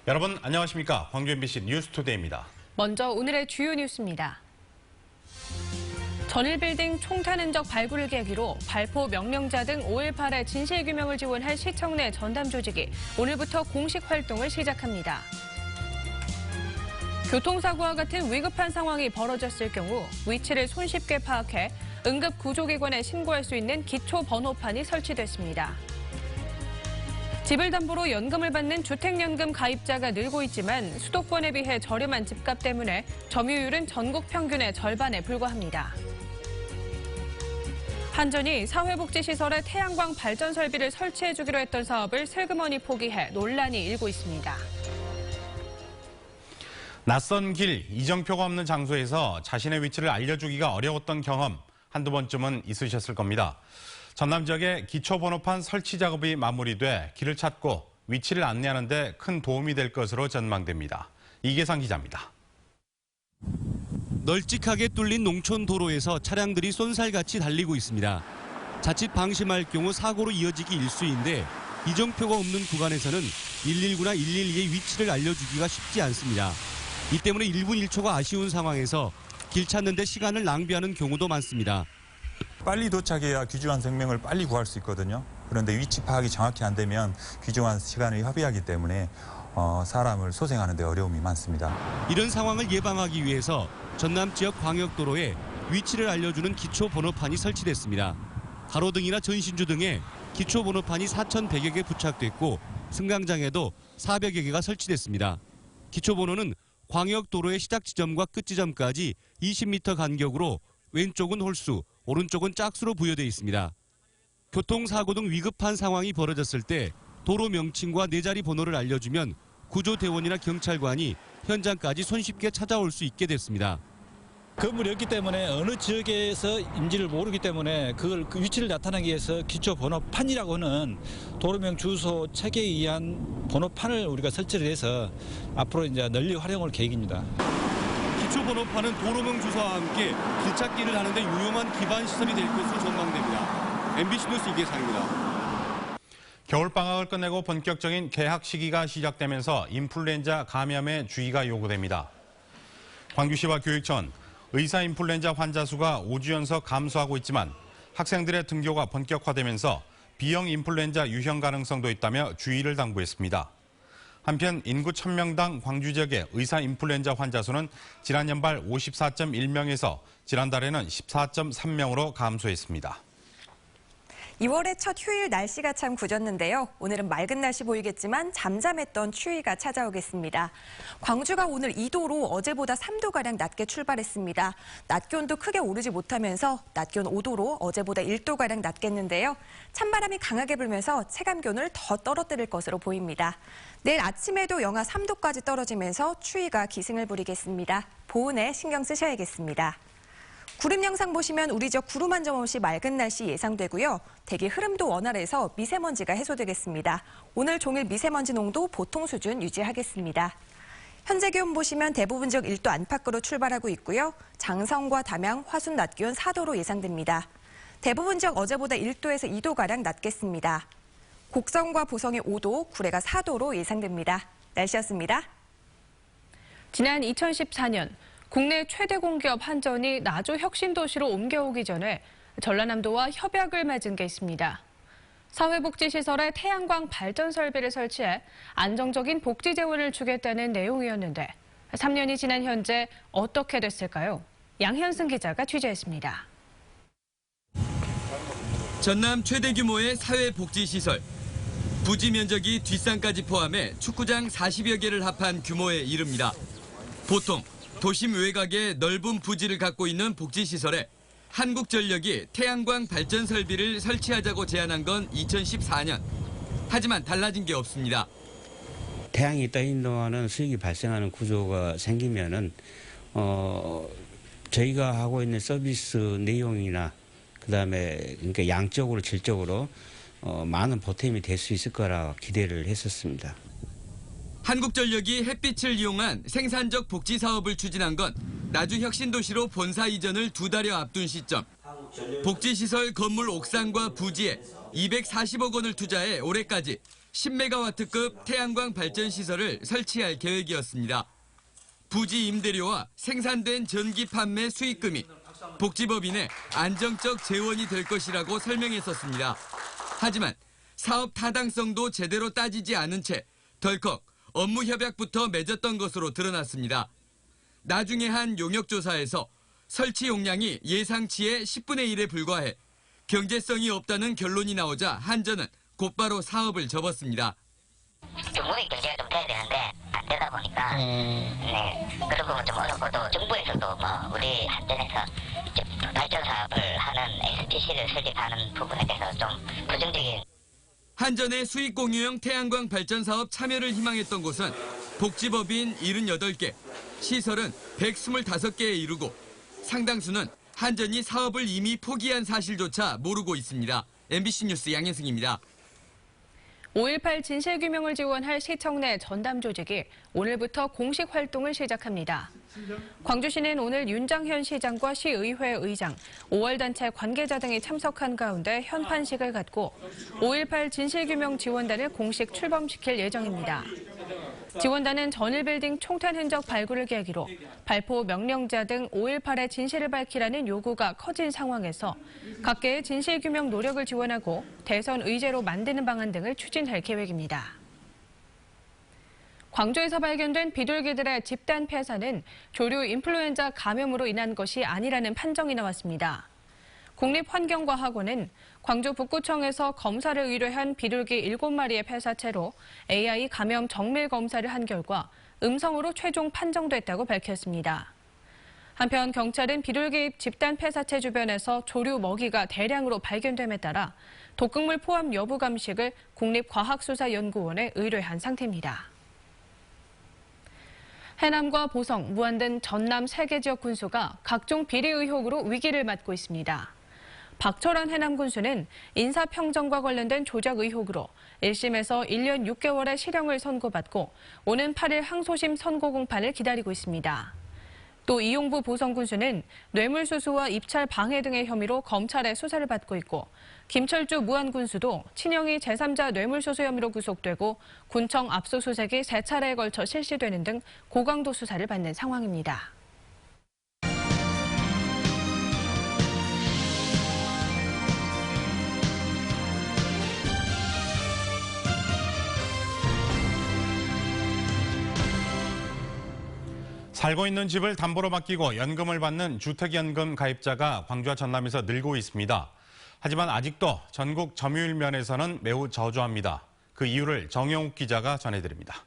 여러분 안녕하십니까? 광주 MBC 뉴스투데이입니다. 먼저 오늘의 주요 뉴스입니다. 전일빌딩 총탄 흔적 발굴을 계기로 발포 명령자 등 5.18의 진실규명을 지원할 시청 내 전담 조직이 오늘부터 공식 활동을 시작합니다. 교통사고와 같은 위급한 상황이 벌어졌을 경우 위치를 손쉽게 파악해 응급구조기관에 신고할 수 있는 기초번호판이 설치됐습니다. 집을 담보로 연금을 받는 주택연금 가입자가 늘고 있지만 수도권에 비해 저렴한 집값 때문에 점유율은 전국 평균의 절반에 불과합니다. 한전이 사회복지시설에 태양광 발전 설비를 설치해주기로 했던 사업을 슬그머니 포기해 논란이 일고 있습니다. 낯선 길, 이정표가 없는 장소에서 자신의 위치를 알려주기가 어려웠던 경험 한두 번쯤은 있으셨을 겁니다. 전남 지역의 기초번호판 설치 작업이 마무리돼 길을 찾고 위치를 안내하는 데 큰 도움이 될 것으로 전망됩니다. 이계상 기자입니다. 널찍하게 뚫린 농촌 도로에서 차량들이 쏜살같이 달리고 있습니다. 자칫 방심할 경우 사고로 이어지기 일쑤인데 이정표가 없는 구간에서는 119나 112의 위치를 알려주기가 쉽지 않습니다. 이 때문에 1분 1초가 아쉬운 상황에서 길 찾는 데 시간을 낭비하는 경우도 많습니다. 빨리 도착해야 귀중한 생명을 빨리 구할 수 있거든요. 그런데 위치 파악이 정확히 안 되면 귀중한 시간을 허비하기 때문에 사람을 소생하는 데 어려움이 많습니다. 이런 상황을 예방하기 위해서 전남 지역 광역도로에 위치를 알려주는 기초번호판이 설치됐습니다. 가로등이나 전신주 등에 기초번호판이 4,100여 개 부착됐고 승강장에도 400여 개가 설치됐습니다. 기초번호는 광역도로의 시작 지점과 끝 지점까지 20m 간격으로 왼쪽은 홀수, 오른쪽은 짝수로 부여되어 있습니다. 교통사고 등 위급한 상황이 벌어졌을 때 도로 명칭과 네 자리 번호를 알려주면 구조대원이나 경찰관이 현장까지 손쉽게 찾아올 수 있게 됐습니다. 건물이 없기 때문에 어느 지역에서인지를 모르기 때문에 그 위치를 나타내기 위해서 기초번호판이라고 하는 도로명 주소 체계에 의한 번호판을 우리가 설치를 해서 앞으로 이제 널리 활용할 계획입니다. 기초번호판은 도로명 주소와 함께 길찾기를 하는데 유용한 기반 시설이 될 것으로 전망됩니다. MBC 뉴스 이계상입니다. 겨울방학을 끝내고 본격적인 개학 시기가 시작되면서 인플루엔자 감염에 주의가 요구됩니다. 광주시와 교육청, 의사 인플루엔자 환자 수가 5주 연속 감소하고 있지만 학생들의 등교가 본격화되면서 B형 인플루엔자 유형 가능성도 있다며 주의를 당부했습니다. 한편 인구 1000명당 광주 지역의 의사 인플루엔자 환자 수는 지난 연발 54.1명에서 지난달에는 14.3명으로 감소했습니다. 2월의 첫 휴일 날씨가 참 굳었는데요. 오늘은 맑은 날씨 보이겠지만 잠잠했던 추위가 찾아오겠습니다. 광주가 오늘 2도로 어제보다 3도가량 낮게 출발했습니다. 낮 기온도 크게 오르지 못하면서 낮 기온 5도로 어제보다 1도가량 낮겠는데요. 찬바람이 강하게 불면서 체감 기온을 더 떨어뜨릴 것으로 보입니다. 내일 아침에도 영하 3도까지 떨어지면서 추위가 기승을 부리겠습니다. 보온에 신경 쓰셔야겠습니다. 구름 영상 보시면 우리 지역 구름 한 점 없이 맑은 날씨 예상되고요. 대기 흐름도 원활해서 미세먼지가 해소되겠습니다. 오늘 종일 미세먼지 농도 보통 수준 유지하겠습니다. 현재 기온 보시면 대부분 지역 1도 안팎으로 출발하고 있고요. 장성과 담양, 화순 낮 기온 4도로 예상됩니다. 대부분 지역 어제보다 1도에서 2도가량 낮겠습니다. 곡성과 보성이 5도, 구례가 4도로 예상됩니다. 날씨였습니다. 지난 2014년 국내 최대 공기업 한전이 나주 혁신도시로 옮겨오기 전에 전라남도와 협약을 맺은 게 있습니다. 사회복지시설에 태양광 발전 설비를 설치해 안정적인 복지 재원을 주겠다는 내용이었는데 3년이 지난 현재 어떻게 됐을까요? 양현승 기자가 취재했습니다. 전남 최대 규모의 사회복지시설. 부지 면적이 뒷산까지 포함해 축구장 40여 개를 합한 규모에 이릅니다. 보통 도심 외곽에 넓은 부지를 갖고 있는 복지시설에 한국전력이 태양광 발전 설비를 설치하자고 제안한 건 2014년. 하지만 달라진 게 없습니다. 태양이 떠 있는 동안은 수익이 발생하는 구조가 생기면은 저희가 하고 있는 서비스 내용이나 그다음에 그러니까 양적으로 질적으로 많은 보탬이 될 수 있을 거라 기대를 했었습니다. 한국전력이 햇빛을 이용한 생산적 복지 사업을 추진한 건 나주 혁신도시로 본사 이전을 2달여 앞둔 시점. 복지시설 건물 옥상과 부지에 240억 원을 투자해 올해까지 10메가와트급 태양광 발전 시설을 설치할 계획이었습니다. 부지 임대료와 생산된 전기 판매 수익금이 복지법인의 안정적 재원이 될 것이라고 설명했었습니다. 하지만 사업 타당성도 제대로 따지지 않은 채 덜컥 업무 협약부터 맺었던 것으로 드러났습니다. 나중에 한 용역조사에서 설치 용량이 예상치의 10분의 1에 불과해 경제성이 없다는 결론이 나오자 한전은 곧바로 사업을 접었습니다. 충분히 경제가 좀 돼야 되는데 안 되다 보니까 그리고 좀 어렵고 또 정부에서도 우리 한전에서 발전 사업을 하는 SPC를 설립하는 부분에 대해서 좀 부정적인. 한전의 수익 공유형 태양광 발전 사업 참여를 희망했던 곳은 복지법인 78개, 시설은 125개에 이르고 상당수는 한전이 사업을 이미 포기한 사실조차 모르고 있습니다. MBC 뉴스 양현승입니다. 5.18 진실규명을 지원할 시청 내 전담 조직이 오늘부터 공식 활동을 시작합니다. 광주시는 오늘 윤장현 시장과 시의회 의장, 5월 단체 관계자 등이 참석한 가운데 현판식을 갖고 5.18 진실규명 지원단을 공식 출범시킬 예정입니다. 지원단은 전일빌딩 총탄 흔적 발굴을 계기로 발포 명령자 등 5.18의 진실을 밝히라는 요구가 커진 상황에서 각계의 진실규명 노력을 지원하고 대선 의제로 만드는 방안 등을 추진할 계획입니다. 광주에서 발견된 비둘기들의 집단 폐사는 조류 인플루엔자 감염으로 인한 것이 아니라는 판정이 나왔습니다. 국립환경과학원은 광주 북구청에서 검사를 의뢰한 비둘기 7마리의 폐사체로 AI 감염 정밀 검사를 한 결과 음성으로 최종 판정됐다고 밝혔습니다. 한편 경찰은 비둘기 집단 폐사체 주변에서 조류 먹이가 대량으로 발견됨에 따라 독극물 포함 여부 감식을 국립과학수사연구원에 의뢰한 상태입니다. 해남과 보성, 무안 등 전남 3개 지역 군수가 각종 비리 의혹으로 위기를 맞고 있습니다. 박철환 해남 군수는 인사평정과 관련된 조작 의혹으로 1심에서 1년 6개월의 실형을 선고받고 오는 8일 항소심 선고 공판을 기다리고 있습니다. 또 이용부 보성 군수는 뇌물수수와 입찰 방해 등의 혐의로 검찰의 수사를 받고 있고 김철주 무안 군수도 친형이 제3자 뇌물수수 혐의로 구속되고 군청 압수수색이 3차례에 걸쳐 실시되는 등 고강도 수사를 받는 상황입니다. 살고 있는 집을 담보로 맡기고 연금을 받는 주택연금 가입자가 광주와 전남에서 늘고 있습니다. 하지만 아직도 전국 점유율 면에서는 매우 저조합니다. 그 이유를 정영욱 기자가 전해드립니다.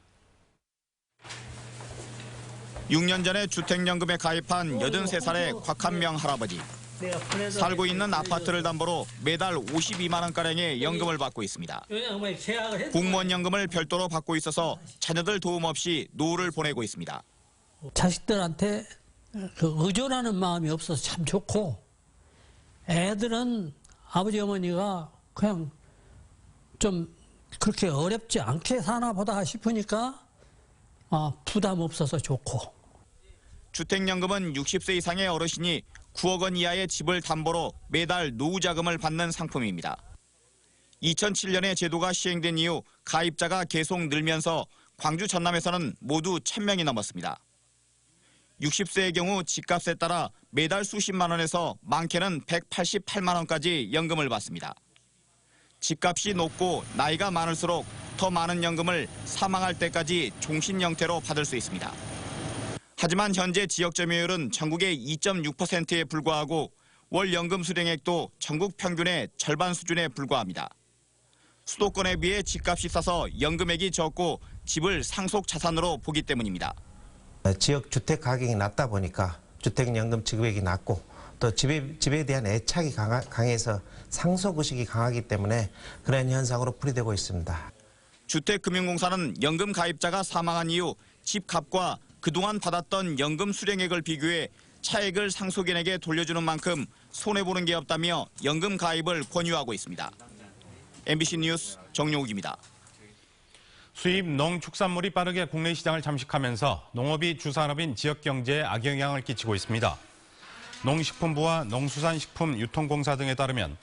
6년 전에 주택연금에 가입한 83살의 곽한명 할아버지. 살고 있는 아파트를 담보로 매달 52만 원가량의 연금을 받고 있습니다. 공무원 연금을 별도로 받고 있어서 자녀들 도움 없이 노후를 보내고 있습니다. 자식들한테 의존하는 마음이 없어서 참 좋고 애들은 아버지 어머니가 그냥 좀 그렇게 어렵지 않게 사나 보다 싶으니까 부담 없어서 좋고. 주택연금은 60세 이상의 어르신이 9억 원 이하의 집을 담보로 매달 노후자금을 받는 상품입니다. 2007년에 제도가 시행된 이후 가입자가 계속 늘면서 광주 전남에서는 모두 1000명이 넘었습니다. 60세의 경우 집값에 따라 매달 수십만 원에서 많게는 188만 원까지 연금을 받습니다. 집값이 높고 나이가 많을수록 더 많은 연금을 사망할 때까지 종신 형태로 받을 수 있습니다. 하지만 현재 지역 점유율은 전국의 2.6%에 불과하고 월 연금 수령액도 전국 평균의 절반 수준에 불과합니다. 수도권에 비해 집값이 싸서 연금액이 적고 집을 상속 자산으로 보기 때문입니다. 지역 주택 가격이 낮다 보니까 주택연금 지급액이 낮고 또 집에 대한 애착이 강해서 상속의식이 강하기 때문에 그런 현상으로 풀이되고 있습니다. 주택금융공사는 연금 가입자가 사망한 이후 집값과 그동안 받았던 연금 수령액을 비교해 차액을 상속인에게 돌려주는 만큼 손해보는 게 없다며 연금 가입을 권유하고 있습니다. MBC 뉴스 정용욱입니다. 수입 농축산물이 빠르게 국내 시장을 잠식하면서 농업이 주산업인 지역 경제에 악영향을 끼치고 있습니다. 농식품부와 농수산식품유통공사 등에 따르면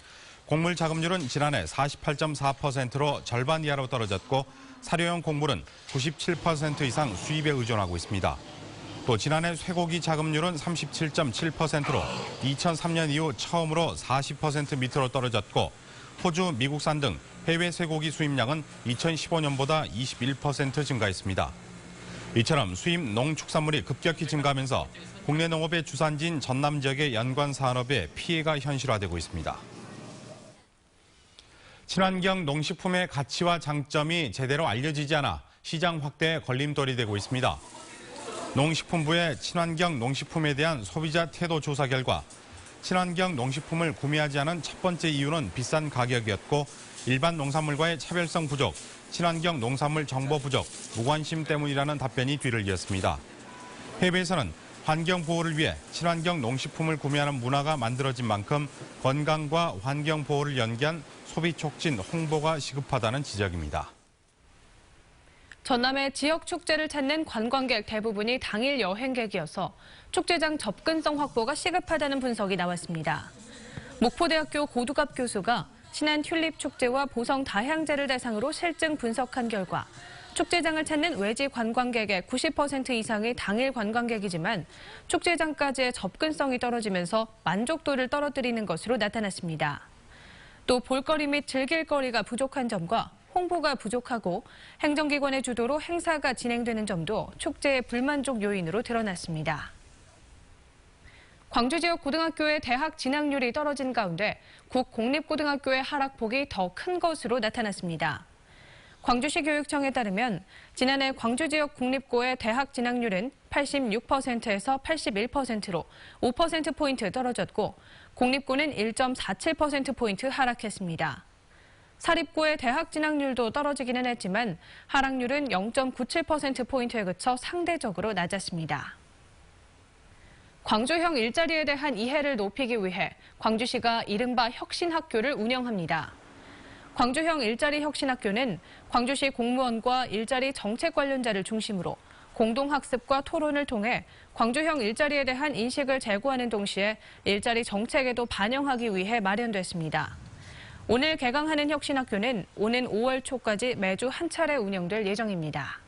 곡물 자급률은 지난해 48.4%로 절반 이하로 떨어졌고 사료용 곡물은 97% 이상 수입에 의존하고 있습니다. 또 지난해 쇠고기 자급률은 37.7%로 2003년 이후 처음으로 40% 밑으로 떨어졌고 호주, 미국산 등 해외 쇠고기 수입량은 2015년보다 21% 증가했습니다. 이처럼 수입 농축산물이 급격히 증가하면서 국내 농업의 주산지인 전남 지역의 연관 산업에 피해가 현실화되고 있습니다. 친환경 농식품의 가치와 장점이 제대로 알려지지 않아 시장 확대에 걸림돌이 되고 있습니다. 농식품부의 친환경 농식품에 대한 소비자 태도 조사 결과 친환경 농식품을 구매하지 않은 첫 번째 이유는 비싼 가격이었고 일반 농산물과의 차별성 부족, 친환경 농산물 정보 부족, 무관심 때문이라는 답변이 뒤를 이었습니다. 해외에서는 환경 보호를 위해 친환경 농식품을 구매하는 문화가 만들어진 만큼 건강과 환경 보호를 연기한 소비 촉진 홍보가 시급하다는 지적입니다. 전남의 지역 축제를 찾는 관광객 대부분이 당일 여행객이어서 축제장 접근성 확보가 시급하다는 분석이 나왔습니다. 목포대학교 고두갑 교수가 신안 튤립 축제와 보성 다향제를 대상으로 실증 분석한 결과 축제장을 찾는 외지 관광객의 90% 이상이 당일 관광객이지만 축제장까지의 접근성이 떨어지면서 만족도를 떨어뜨리는 것으로 나타났습니다. 또 볼거리 및 즐길거리가 부족한 점과 홍보가 부족하고 행정기관의 주도로 행사가 진행되는 점도 축제의 불만족 요인으로 드러났습니다. 광주 지역 고등학교의 대학 진학률이 떨어진 가운데 국공립고등학교의 하락폭이 더 큰 것으로 나타났습니다. 광주시 교육청에 따르면 지난해 광주 지역 공립고의 대학 진학률은 86%에서 81%로 5%포인트 떨어졌고 공립고는 1.47%포인트 하락했습니다. 사립고의 대학 진학률도 떨어지기는 했지만 하락률은 0.97%포인트에 그쳐 상대적으로 낮았습니다. 광주형 일자리에 대한 이해를 높이기 위해 광주시가 이른바 혁신학교를 운영합니다. 광주형 일자리 혁신학교는 광주시 공무원과 일자리 정책 관련자를 중심으로 공동학습과 토론을 통해 광주형 일자리에 대한 인식을 제고하는 동시에 일자리 정책에도 반영하기 위해 마련됐습니다. 오늘 개강하는 혁신학교는 오는 5월 초까지 매주 한 차례 운영될 예정입니다.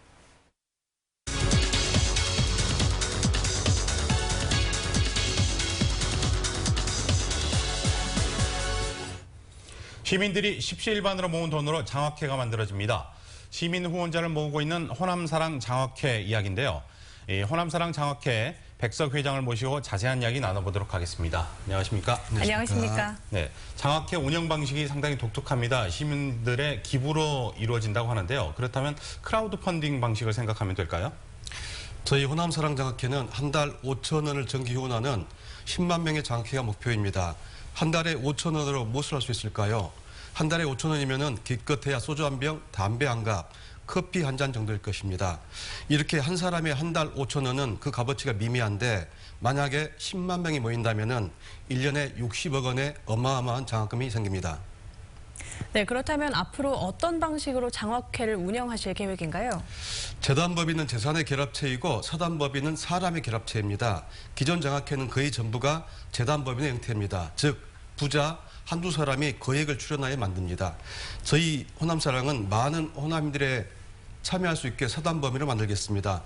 시민들이 십시일반으로 모은 돈으로 장학회가 만들어집니다. 시민 후원자를 모으고 있는 호남사랑 장학회 이야기인데요. 이 호남사랑 장학회 백석 회장을 모시고 자세한 이야기 나눠보도록 하겠습니다. 안녕하십니까? 안녕하십니까? 네, 장학회 운영 방식이 상당히 독특합니다. 시민들의 기부로 이루어진다고 하는데요. 그렇다면 크라우드 펀딩 방식을 생각하면 될까요? 저희 호남사랑 장학회는 한 달 5천 원을 정기 후원하는 10만 명의 장학회가 목표입니다. 한 달에 5천 원으로 무엇을 할 수 있을까요? 한 달에 5천 원이면은 기껏해야 소주 한 병, 담배 한 갑, 커피 한 잔 정도일 것입니다. 이렇게 한 사람의 한 달 5천 원은 그 값어치가 미미한데 만약에 10만 명이 모인다면은 1년에 60억 원의 어마어마한 장학금이 생깁니다. 네, 그렇다면 앞으로 어떤 방식으로 장학회를 운영하실 계획인가요? 재단법인은 재산의 결합체이고 사단법인은 사람의 결합체입니다. 기존 장학회는 거의 전부가 재단법인의 형태입니다. 즉 부자 한두 사람이 거액을 출연하여 만듭니다. 저희 호남사랑은 많은 호남인들의 참여할 수 있게 사단법인을 만들겠습니다.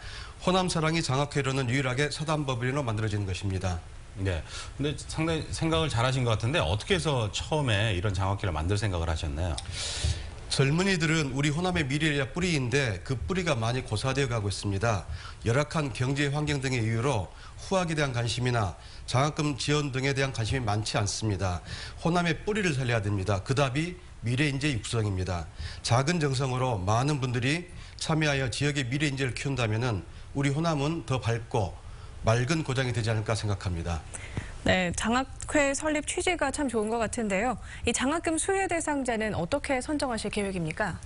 호남사랑이 장학회로는 유일하게 사단법인으로 만들어지는 것입니다. 네, 근데 상당히 생각을 잘하신 것 같은데 어떻게 해서 처음에 이런 장학회를 만들 생각을 하셨나요? 젊은이들은 우리 호남의 미래의 뿌리인데 그 뿌리가 많이 고사되어 가고 있습니다. 열악한 경제 환경 등의 이유로 후학에 대한 관심이나 장학금 지원 등에 대한 관심이 많지 않습니다. 호남의 뿌리를 살려야 됩니다. 그 답이 미래 인재 육성입니다. 작은 정성으로 많은 분들이 참여하여 지역의 미래 인재를 키운다면 우리 호남은 더 밝고 맑은 고장이 되지 않을까 생각합니다. 네, 장학회 설립 취지가 참 좋은 것 같은데요. 이 장학금 수혜 대상자는 어떻게 선정하실 계획입니까?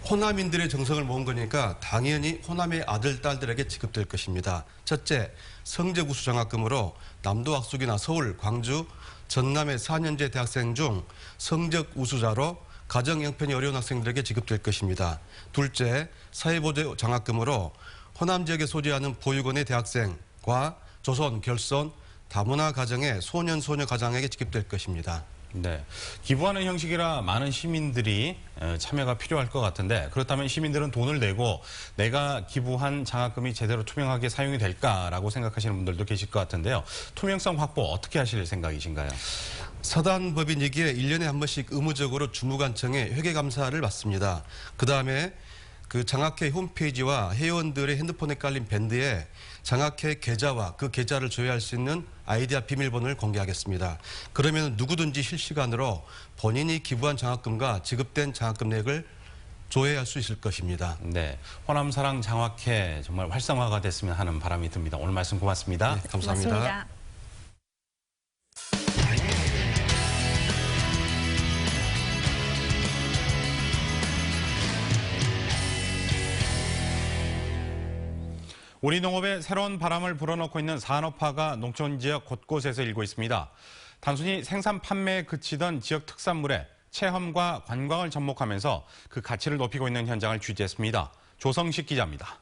호남인들의 정성을 모은 거니까 당연히 호남의 아들, 딸들에게 지급될 것입니다. 첫째, 성적 우수 장학금으로 남도 학숙이나 서울, 광주, 전남의 4년제 대학생 중 성적 우수자로 가정 형편이 어려운 학생들에게 지급될 것입니다. 둘째, 사회보조 장학금으로 호남 지역에 소재하는 보육원의 대학생과 조선, 결손, 다문화 가정의 소년, 소녀 가장에게 지급될 것입니다. 네, 기부하는 형식이라 많은 시민들이 참여가 필요할 것 같은데 그렇다면 시민들은 돈을 내고 내가 기부한 장학금이 제대로 투명하게 사용이 될까라고 생각하시는 분들도 계실 것 같은데요. 투명성 확보 어떻게 하실 생각이신가요? 서단법인 여기에 1년에 한 번씩 의무적으로 주무관청에 회계감사를 받습니다. 그다음에 그 장학회 홈페이지와 회원들의 핸드폰에 깔린 밴드에 장학회 계좌와 그 계좌를 조회할 수 있는 아이디와 비밀번호를 공개하겠습니다. 그러면 누구든지 실시간으로 본인이 기부한 장학금과 지급된 장학금 내역을 조회할 수 있을 것입니다. 네, 호남사랑 장학회 정말 활성화가 됐으면 하는 바람이 듭니다. 오늘 말씀 고맙습니다. 네, 감사합니다. 고맙습니다. 우리 농업에 새로운 바람을 불어넣고 있는 산업화가 농촌 지역 곳곳에서 일고 있습니다. 단순히 생산 판매에 그치던 지역 특산물에 체험과 관광을 접목하면서 그 가치를 높이고 있는 현장을 취재했습니다. 조성식 기자입니다.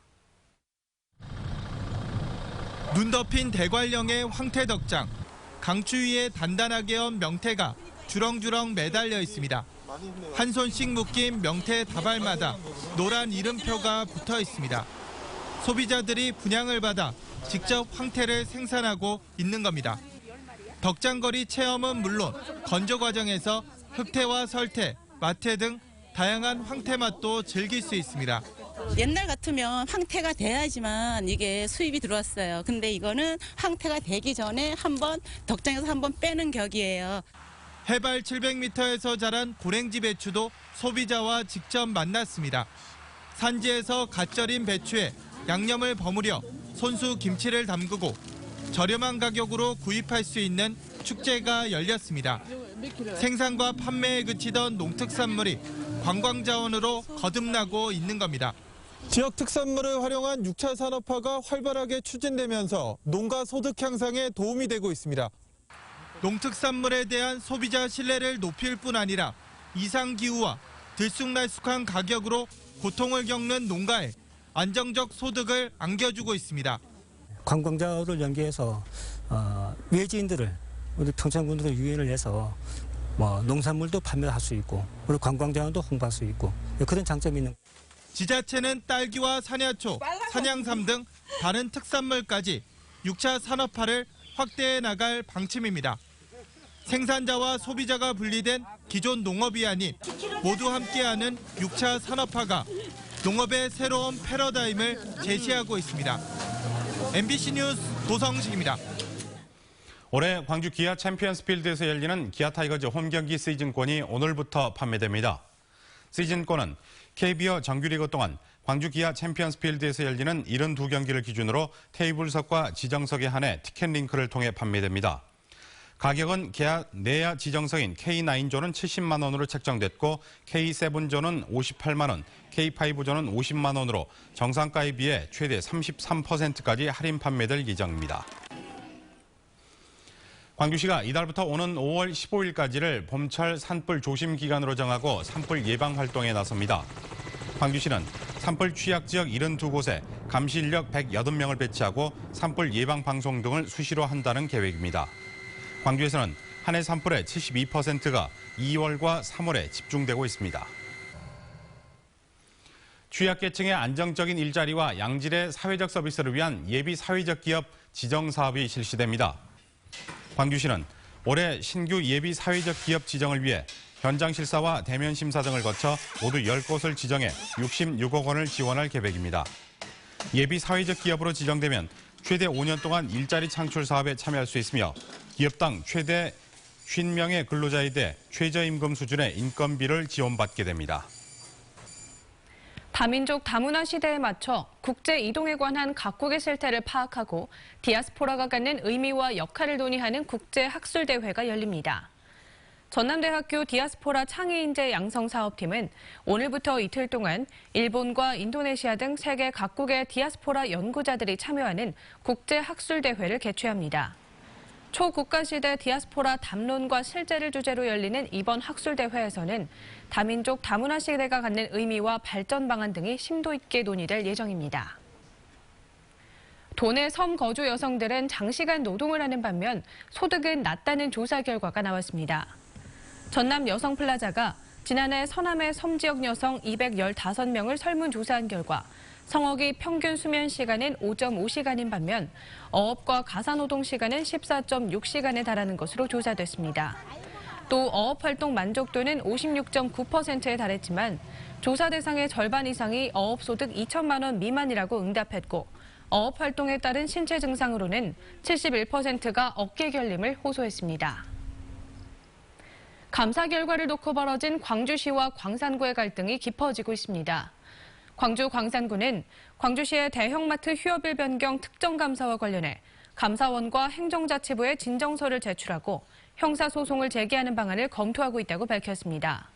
눈 덮인 대관령의 황태덕장, 강추 위에 단단하게 언 명태가 주렁주렁 매달려 있습니다. 한 손씩 묶인 명태 다발마다 노란 이름표가 붙어 있습니다. 소비자들이 분양을 받아 직접 황태를 생산하고 있는 겁니다. 덕장거리 체험은 물론 건조 과정에서 흑태와 설태, 마태 등 다양한 황태 맛도 즐길 수 있습니다. 옛날 같으면 황태가 돼야지만 이게 수입이 들어왔어요. 근데 이거는 황태가 되기 전에 한번 덕장에서 한번 빼는 격이에요. 해발 700m에서 자란 고랭지 배추도 소비자와 직접 만났습니다. 산지에서 갓 절인 배추에 양념을 버무려 손수 김치를 담그고 저렴한 가격으로 구입할 수 있는 축제가 열렸습니다. 생산과 판매에 그치던 농특산물이 관광자원으로 거듭나고 있는 겁니다. 지역 특산물을 활용한 6차 산업화가 활발하게 추진되면서 농가 소득 향상에 도움이 되고 있습니다. 농특산물에 대한 소비자 신뢰를 높일 뿐 아니라 이상기후와 들쑥날쑥한 가격으로 고통을 겪는 농가에 안정적 소득을 안겨주고 있습니다. 관광자를 연계해서 외지인들을 우리 평창군으로 유인을 해서 농산물도 판매할 수 있고 그리고 관광자원도 홍보할 수 있고 그런 장점이 있는. 지자체는 딸기와 산야초, 산양삼 등 다른 특산물까지 6차 산업화를 확대해 나갈 방침입니다. 생산자와 소비자가 분리된 기존 농업이 아닌 모두 함께하는 6차 산업화가 농업의 새로운 패러다임을 제시하고 있습니다. MBC 뉴스 도성식입니다. 올해 광주 기아 챔피언스필드에서 열리는 기아 타이거즈 홈 경기 시즌권이 오늘부터 판매됩니다. 시즌권은 KBO 정규리그 동안 광주 기아 챔피언스필드에서 열리는 72경기를 기준으로 테이블석과 지정석에 한해 티켓 링크를 통해 판매됩니다. 가격은 내야 지정석인 K9조는 70만 원으로 책정됐고 K7조는 58만 원, K5조는 50만 원으로 정상가에 비해 최대 33%까지 할인 판매될 예정입니다. 광주시가 이달부터 오는 5월 15일까지를 봄철 산불 조심 기간으로 정하고 산불 예방 활동에 나섭니다. 광주시는 산불 취약 지역 72곳에 감시 인력 180명을 배치하고 산불 예방 방송 등을 수시로 한다는 계획입니다. 광주에서는 한 해 산불의 72%가 2월과 3월에 집중되고 있습니다. 취약계층의 안정적인 일자리와 양질의 사회적 서비스를 위한 예비 사회적 기업 지정 사업이 실시됩니다. 광주시는 올해 신규 예비 사회적 기업 지정을 위해 현장 실사와 대면 심사 등을 거쳐 모두 10곳을 지정해 66억 원을 지원할 계획입니다. 예비 사회적 기업으로 지정되면 최대 5년 동안 일자리 창출 사업에 참여할 수 있으며 기업당 최대 50명의 근로자에 대해 최저임금 수준의 인건비를 지원받게 됩니다. 다민족 다문화 시대에 맞춰 국제 이동에 관한 각국의 실태를 파악하고 디아스포라가 갖는 의미와 역할을 논의하는 국제 학술 대회가 열립니다. 전남대학교 디아스포라 창의인재 양성사업팀은 오늘부터 이틀 동안 일본과 인도네시아 등 세계 각국의 디아스포라 연구자들이 참여하는 국제 학술 대회를 개최합니다. 초국가시대 디아스포라 담론과 실제를 주제로 열리는 이번 학술대회에서는 다민족 다문화 시대가 갖는 의미와 발전 방안 등이 심도 있게 논의될 예정입니다. 도내 섬 거주 여성들은 장시간 노동을 하는 반면 소득은 낮다는 조사 결과가 나왔습니다. 전남 여성플라자가 지난해 서남의 섬지역 여성 215명을 설문조사한 결과 성어기 평균 수면 시간은 5.5시간인 반면 어업과 가사노동 시간은 14.6시간에 달하는 것으로 조사됐습니다. 또 어업활동 만족도는 56.9%에 달했지만 조사 대상의 절반 이상이 어업소득 2천만 원 미만이라고 응답했고 어업활동에 따른 신체 증상으로는 71%가 어깨 결림을 호소했습니다. 감사 결과를 놓고 벌어진 광주시와 광산구의 갈등이 깊어지고 있습니다. 광주 광산구는 광주시의 대형마트 휴업일 변경 특정감사와 관련해 감사원과 행정자치부에 진정서를 제출하고 형사소송을 제기하는 방안을 검토하고 있다고 밝혔습니다.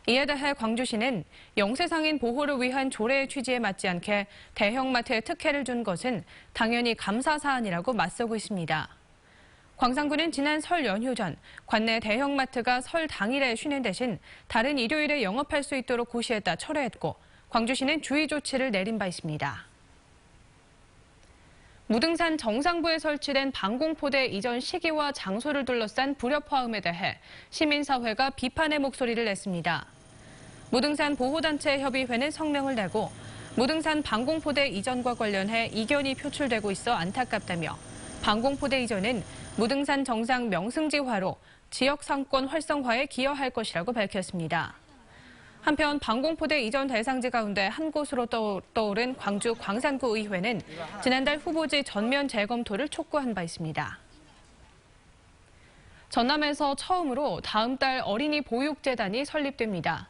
이에 대해 광주시는 영세상인 보호를 위한 조례의 취지에 맞지 않게 대형마트에 특혜를 준 것은 당연히 감사 사안이라고 맞서고 있습니다. 광산구는 지난 설 연휴 전 관내 대형마트가 설 당일에 쉬는 대신 다른 일요일에 영업할 수 있도록 고시했다 철회했고 광주시는 주의 조치를 내린 바 있습니다. 무등산 정상부에 설치된 방공포대 이전 시기와 장소를 둘러싼 불협화음에 대해 시민사회가 비판의 목소리를 냈습니다. 무등산 보호단체협의회는 성명을 내고 무등산 방공포대 이전과 관련해 이견이 표출되고 있어 안타깝다며 방공포대 이전은 무등산 정상 명승지화로 지역 상권 활성화에 기여할 것이라고 밝혔습니다. 한편 방공포대 이전 대상지 가운데 한 곳으로 떠오른 광주 광산구 의회는 지난달 후보지 전면 재검토를 촉구한 바 있습니다. 전남에서 처음으로 다음 달 어린이 보육재단이 설립됩니다.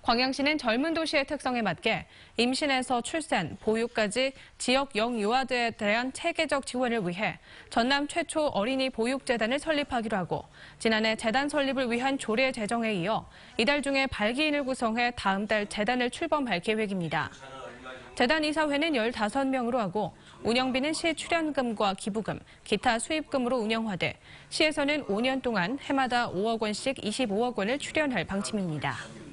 광양시는 젊은 도시의 특성에 맞게 임신에서 출산, 보육까지 지역 영유아들에 대한 체계적 지원을 위해 전남 최초 어린이 보육재단을 설립하기로 하고 지난해 재단 설립을 위한 조례 제정에 이어 이달 중에 발기인을 구성해 다음 달 재단을 출범할 계획입니다. 재단 이사회는 15명으로 하고 운영비는 시 출연금과 기부금, 기타 수입금으로 운영하되 시에서는 5년 동안 해마다 5억 원씩 25억 원을 출연할 방침입니다.